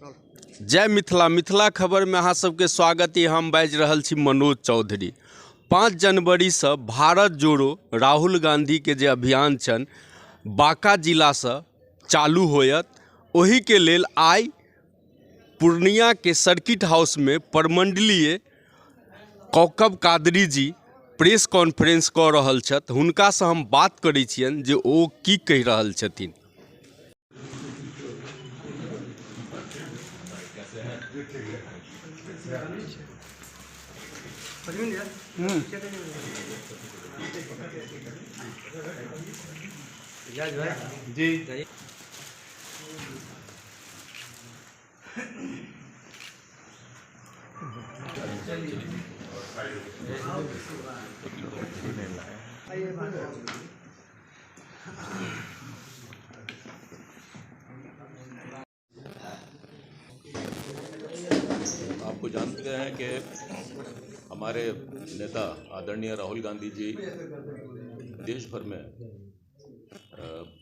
जय मिथिला। मिथिला खबर में अहाँ सबके स्वागत है। हम बाजि रहल छी मनोज चौधरी। 5 जनवरी से भारत जोड़ो राहुल गांधी के जे अभियान छन बांका जिला से चालू होयत। ओही के लेल आइ पूर्णिया के सर्किट हाउस में प्रमंडलीय कौकब कादरी जी प्रेस कॉन्फ्रेंस कऽ रहल छथि। हुनका से हम बात करै छियनि जे ओ की कहि रहल छथिन। जी आपको जानते हैं कि हमारे नेता आदरणीय राहुल गांधी जी देश भर में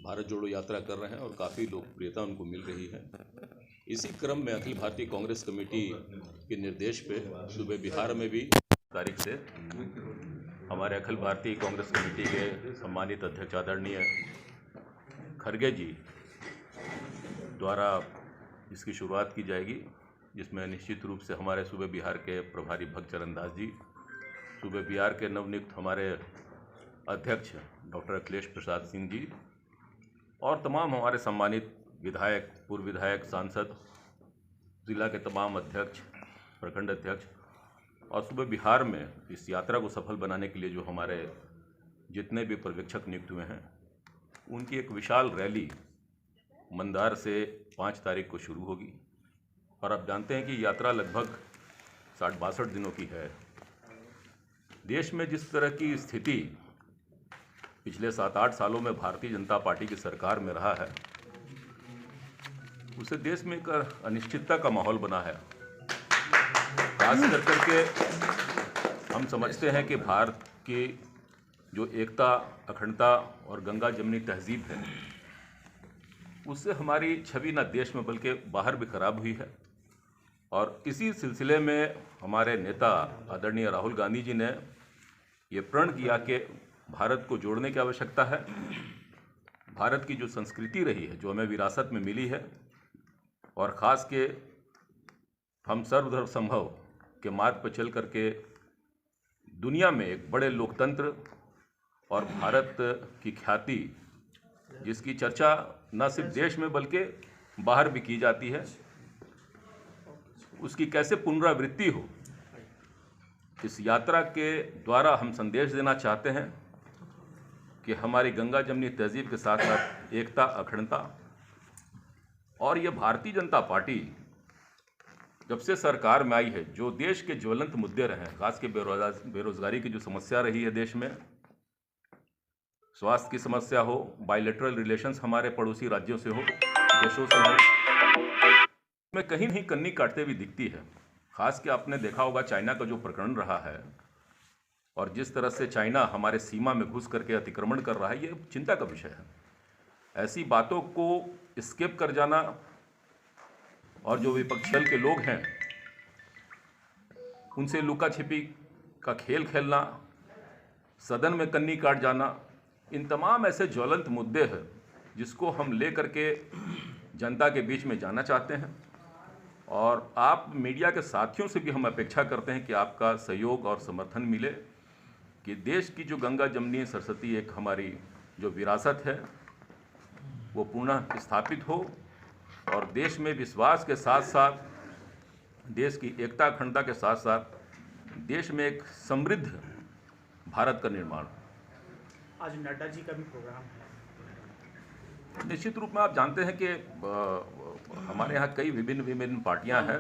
भारत जोड़ो यात्रा कर रहे हैं और काफ़ी लोकप्रियता उनको मिल रही है। इसी क्रम में अखिल भारतीय कांग्रेस कमेटी के निर्देश पे सुबह बिहार में भी तारीख से हमारे अखिल भारतीय कांग्रेस कमेटी के सम्मानित अध्यक्ष आदरणीय खरगे जी द्वारा इसकी शुरुआत की जाएगी, जिसमें निश्चित रूप से हमारे सूबे बिहार के प्रभारी भक्त चरण दास जी, सूबे बिहार के नवनियुक्त हमारे अध्यक्ष डॉक्टर अखिलेश प्रसाद सिंह जी और तमाम हमारे सम्मानित विधायक, पूर्व विधायक, सांसद, जिला के तमाम अध्यक्ष, प्रखंड अध्यक्ष और सूबे बिहार में इस यात्रा को सफल बनाने के लिए जो हमारे जितने भी पर्यवेक्षक नियुक्त हुए हैं, उनकी एक विशाल रैली मंदार से 5 तारीख को शुरू होगी। और आप जानते हैं कि यात्रा लगभग 60-62 दिनों की है। देश में जिस तरह की स्थिति पिछले 7-8 सालों में भारतीय जनता पार्टी की सरकार में रहा है, उससे देश में एक अनिश्चितता का माहौल बना है। खास करके हम समझते हैं कि भारत की जो एकता, अखंडता और गंगा जमनी तहजीब है, उससे हमारी छवि न देश में बल्कि बाहर भी खराब हुई है। और इसी सिलसिले में हमारे नेता आदरणीय राहुल गांधी जी ने ये प्रण किया कि भारत को जोड़ने की आवश्यकता है। भारत की जो संस्कृति रही है, जो हमें विरासत में मिली है, और ख़ास के हम सर्वधर्म संभव के मार्ग पर चल करके दुनिया में एक बड़े लोकतंत्र और भारत की ख्याति, जिसकी चर्चा न सिर्फ देश में बल्कि बाहर भी की जाती है, उसकी कैसे पुनरावृत्ति हो, इस यात्रा के द्वारा हम संदेश देना चाहते हैं कि हमारी गंगा जमनी तहजीब के साथ साथ एकता, अखंडता और ये भारतीय जनता पार्टी जब से सरकार में आई है, जो देश के ज्वलंत मुद्दे रहे हैं, खास के बेरोजगारी की जो समस्या रही है देश में, स्वास्थ्य की समस्या हो, बायलैटरल रिलेशंस हमारे पड़ोसी राज्यों से हो, देशों से हो, में कहीं नहीं कन्नी काटते हुए दिखती है। खास के आपने देखा होगा चाइना का जो प्रकरण रहा है और जिस तरह से चाइना हमारे सीमा में घुस करके अतिक्रमण कर रहा है, ये चिंता का विषय है। ऐसी बातों को स्किप कर जाना और जो विपक्षी दल के लोग हैं उनसे लुका छिपी का खेल खेलना, सदन में कन्नी काट जाना, इन तमाम ऐसे ज्वलंत मुद्दे हैं जिसको हम ले करके जनता के बीच में जाना चाहते हैं। और आप मीडिया के साथियों से भी हम अपेक्षा करते हैं कि आपका सहयोग और समर्थन मिले कि देश की जो गंगा जमनी सरस्वती एक हमारी जो विरासत है वो पुनः स्थापित हो और देश में विश्वास के साथ साथ, देश की एकता, अखंडता के साथ साथ देश में एक समृद्ध भारत का निर्माण। आज नड्डा जी का भी प्रोग्राम है। निश्चित रूप में आप जानते हैं कि हमारे यहाँ कई विभिन्न पार्टियां हैं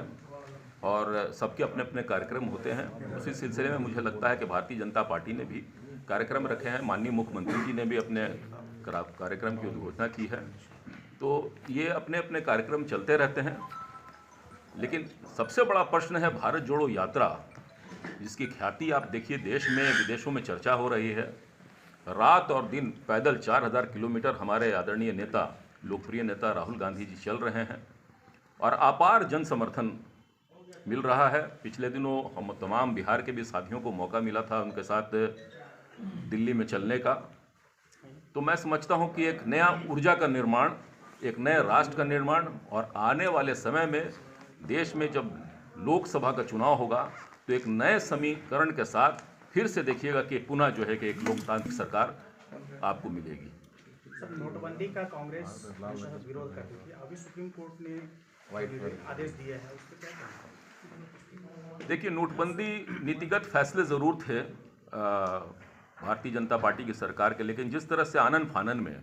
और सबके अपने अपने कार्यक्रम होते हैं। उसी सिलसिले में मुझे लगता है कि भारतीय जनता पार्टी ने भी कार्यक्रम रखे हैं। माननीय मुख्यमंत्री जी ने भी अपने कार्यक्रम की उद्घोषणा की है। तो ये अपने अपने कार्यक्रम चलते रहते हैं, लेकिन सबसे बड़ा प्रश्न है भारत जोड़ो यात्रा, जिसकी ख्याति आप देखिए देश में विदेशों में चर्चा हो रही है। रात और दिन पैदल 4000 किलोमीटर हमारे आदरणीय नेता, लोकप्रिय नेता राहुल गांधी जी चल रहे हैं और अपार जन समर्थन मिल रहा है। पिछले दिनों हम तमाम बिहार के भी साथियों को मौका मिला था उनके साथ दिल्ली में चलने का। तो मैं समझता हूं कि एक नया ऊर्जा का निर्माण, एक नए राष्ट्र का निर्माण, और आने वाले समय में देश में जब लोकसभा का चुनाव होगा तो एक नए समीकरण के साथ फिर से देखिएगा कि पुनः जो है कि एक लोकतांत्रिक सरकार आपको मिलेगी। सर, नोटबंदी का कांग्रेस विरोध करती थी, अभी सुप्रीम कोर्ट ने आदेश दिया है, उस पर क्या कहना? देखिए, नोटबंदी नीतिगत फैसले ज़रूर थे भारतीय जनता पार्टी की सरकार के, लेकिन जिस तरह से आनन फानन में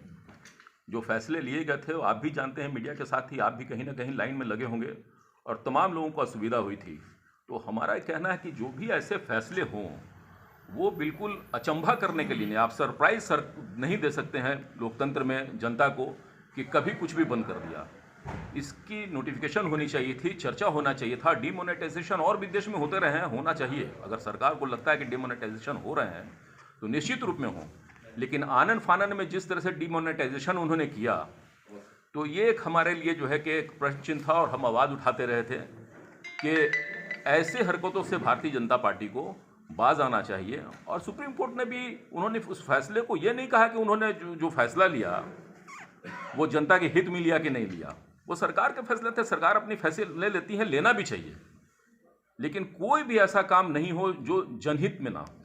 जो फैसले लिए गए थे, आप भी जानते हैं, मीडिया के साथ ही आप भी कहीं ना कहीं लाइन में लगे होंगे और तमाम लोगों को असुविधा हुई थी। तो हमारा कहना है कि जो भी ऐसे फैसले हों वो बिल्कुल अचंभा करने के लिए नहीं, आप सरप्राइज नहीं दे सकते हैं लोकतंत्र में जनता को कि कभी कुछ भी बंद कर दिया। इसकी नोटिफिकेशन होनी चाहिए थी, चर्चा होना चाहिए था। डिमोनेटाइजेशन और भी देश में होते रहे हैं, होना चाहिए। अगर सरकार को लगता है कि डिमोनेटाइजेशन हो रहे हैं तो निश्चित रूप में हो, लेकिन आनन फानन में जिस तरह से डिमोनेटाइजेशन उन्होंने किया तो ये एक हमारे लिए जो है कि एक प्रश्न चिन्ह था, और हम आवाज़ उठाते रहे थे कि ऐसे हरकतों से भारतीय जनता पार्टी को बाज आना चाहिए। और सुप्रीम कोर्ट ने भी, उन्होंने उस फैसले को ये नहीं कहा कि उन्होंने जो फैसला लिया वो जनता के हित में लिया कि नहीं लिया, वो सरकार के फैसले थे। सरकार अपनी फैसले ले लेती है, लेना भी चाहिए, लेकिन कोई भी ऐसा काम नहीं हो जो जनहित में ना हो।